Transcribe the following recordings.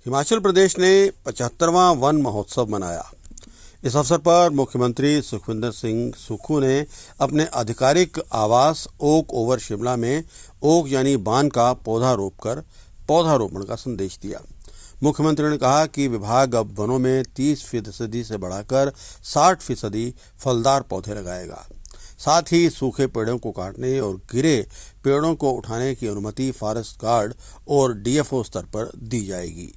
हिमाचल प्रदेश ने 75वां वन महोत्सव मनाया। इस अवसर पर मुख्यमंत्री सुखविंदर सिंह सुक्खू ने अपने आधिकारिक आवास ओक ओवर शिमला में ओक यानी बान का पौधा रोपकर पौधारोपण का संदेश दिया। मुख्यमंत्री ने कहा कि विभाग अब वनों में 30% से बढ़ाकर 60% फलदार पौधे लगाएगा। साथ ही सूखे पेड़ों को काटने और गिरे पेड़ों को उठाने की अनुमति फॉरेस्ट गार्ड और डीएफओ स्तर पर दी जाएगी।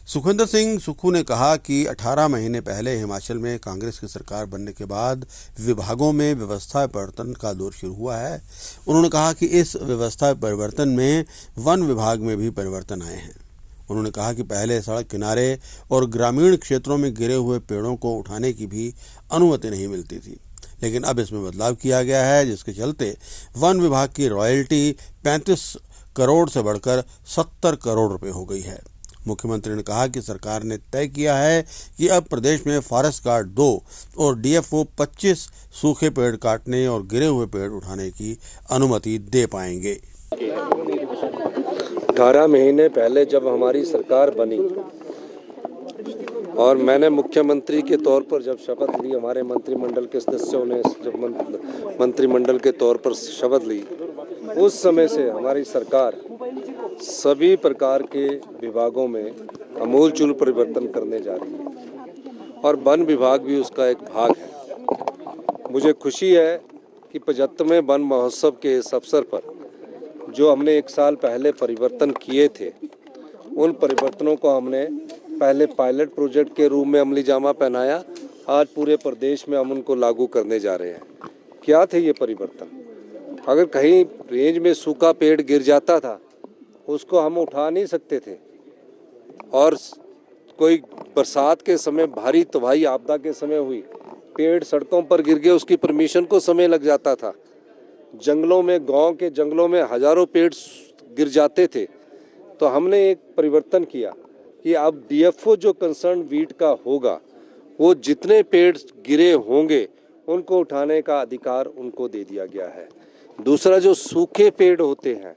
सुखविंदर सिंह सुक्खू ने कहा कि 18 महीने पहले हिमाचल में कांग्रेस की सरकार बनने के बाद विभागों में व्यवस्था परिवर्तन का दौर शुरू हुआ है। उन्होंने कहा कि इस व्यवस्था परिवर्तन में वन विभाग में भी परिवर्तन आए हैं। उन्होंने कहा कि पहले सड़क किनारे और ग्रामीण क्षेत्रों में गिरे हुए पेड़ों को उठाने की भी अनुमति नहीं मिलती थी, लेकिन अब इसमें बदलाव किया गया है, जिसके चलते वन विभाग की रॉयल्टी 35 करोड़ से बढ़कर 70 करोड़ रुपए हो गई है। मुख्यमंत्री ने कहा कि सरकार ने तय किया है कि अब प्रदेश में फॉरेस्ट गार्ड 2 और डीएफओ 25 सूखे पेड़ काटने और गिरे हुए पेड़ उठाने की अनुमति दे पाएंगे। 18 महीने पहले जब हमारी सरकार बनी और मैंने मुख्यमंत्री के तौर पर जब शपथ ली, हमारे मंत्रिमंडल के सदस्यों ने जब मंत्रिमंडल के तौर पर शपथ ली, उस समय से हमारी सरकार सभी प्रकार के विभागों में आमूलचूल परिवर्तन करने जा रही है और वन विभाग भी उसका एक भाग है। मुझे खुशी है कि 75वें वन महोत्सव के इस अवसर पर जो हमने 1 साल पहले परिवर्तन किए थे, उन परिवर्तनों को हमने पहले पायलट प्रोजेक्ट के रूप में अमली जामा पहनाया। आज पूरे प्रदेश में हम उनको लागू करने जा रहे हैं। क्या थे ये परिवर्तन? अगर कहीं रेंज में सूखा पेड़ गिर जाता था, उसको हम उठा नहीं सकते थे, और कोई बरसात के समय भारी तबाही आपदा के समय हुई, पेड़ सड़कों पर गिर गए, उसकी परमिशन को समय लग जाता था। जंगलों में, गांव के जंगलों में हजारों पेड़ गिर जाते थे। तो हमने एक परिवर्तन किया कि अब डीएफओ जो कंसर्न वीट का होगा, वो जितने पेड़ गिरे होंगे उनको उठाने का अधिकार उनको दे दिया गया है। दूसरा, जो सूखे पेड़ होते हैं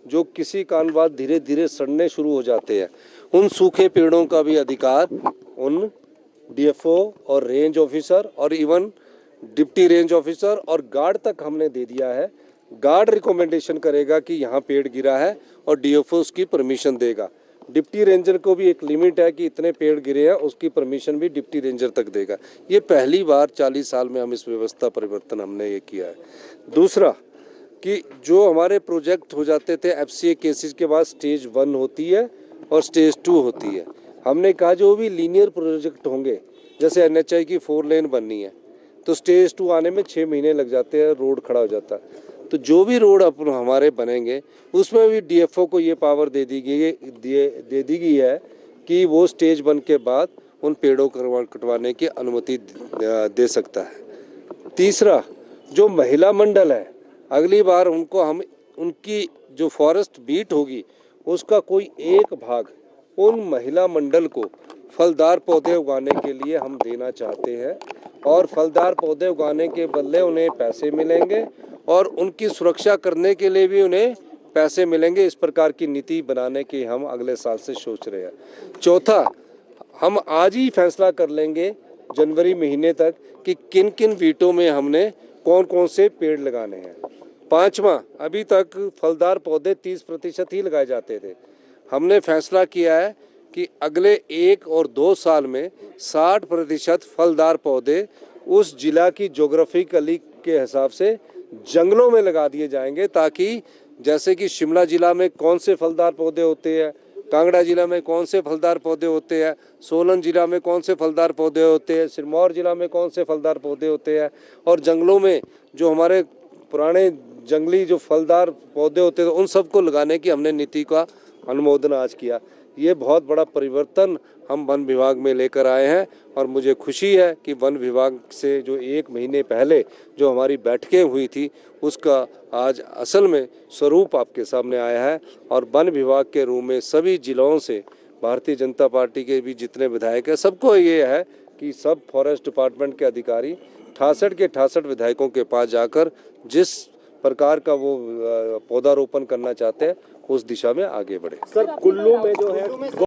जो किसी कारण बाद धीरे धीरे सड़ने शुरू हो जाते हैं, उन सूखे पेड़ों का भी अधिकार उन डीएफओ और रेंज ऑफिसर और इवन डिप्टी रेंज ऑफिसर और गार्ड तक हमने दे दिया है। गार्ड रिकमेंडेशन करेगा कि यहाँ पेड़ गिरा है और डीएफओ उसकी परमिशन देगा। डिप्टी रेंजर को भी एक लिमिट है कि इतने पेड़ गिरे हैं, उसकी परमिशन भी डिप्टी रेंजर तक देगा। ये पहली बार 40 साल में हम इस व्यवस्था परिवर्तन हमने ये किया है। दूसरा कि जो हमारे प्रोजेक्ट हो जाते थे एफसीए केसेस के बाद स्टेज 1 होती है और स्टेज 2 होती है। हमने कहा जो भी लीनियर प्रोजेक्ट होंगे, जैसे एनएचआई की 4 लेन बननी है, तो स्टेज 2 आने में 6 महीने लग जाते हैं, रोड खड़ा हो जाता है। तो जो भी रोड अपन हमारे बनेंगे उसमें भी डीएफओ को ये पावर दे दी गई है कि वो स्टेज 1 के बाद उन पेड़ों को कटवाने की अनुमति दे सकता है। तीसरा, जो महिला मंडल है, अगली बार उनको हम उनकी जो फॉरेस्ट बीट होगी उसका कोई एक भाग उन महिला मंडल को फलदार पौधे उगाने के लिए हम देना चाहते हैं, और फलदार पौधे उगाने के बदले उन्हें पैसे मिलेंगे और उनकी सुरक्षा करने के लिए भी उन्हें पैसे मिलेंगे। इस प्रकार की नीति बनाने की हम अगले साल से सोच रहे हैं। चौथा, हम आज ही फैसला कर लेंगे जनवरी महीने तक कि किन किन वीटों में हमने कौन कौन से पेड़ लगाने हैं। पांचवा, अभी तक फलदार पौधे 30% ही लगाए जाते थे। हमने फैसला किया है कि अगले 1 और 2 साल में 60% फलदार पौधे उस जिला की ज्योग्राफिकली के हिसाब से जंगलों में लगा दिए जाएंगे, ताकि जैसे कि शिमला जिला में कौन से फलदार पौधे होते हैं, कांगड़ा जिला में कौन से फलदार पौधे होते हैं, सोलन जिला में कौन से फलदार पौधे होते हैं, सिरमौर जिला में कौन से फलदार पौधे होते हैं, और जंगलों में जो हमारे पुराने जंगली जो फलदार पौधे होते थे उन सबको लगाने की हमने नीति का अनुमोदन आज किया। ये बहुत बड़ा परिवर्तन हम वन विभाग में लेकर आए हैं और मुझे खुशी है कि वन विभाग से जो 1 महीने पहले जो हमारी बैठकें हुई थी उसका आज असल में स्वरूप आपके सामने आया है। और वन विभाग के रूप में सभी जिलों से भारतीय जनता पार्टी के भी जितने विधायक हैं, सबको ये है कि सब फॉरेस्ट डिपार्टमेंट के अधिकारी 68 के 68 विधायकों के पास जाकर जिस प्रकार का वो पौधारोपण करना चाहते हैं उस दिशा में आगे बढ़े। सर, कुल्लू में जो है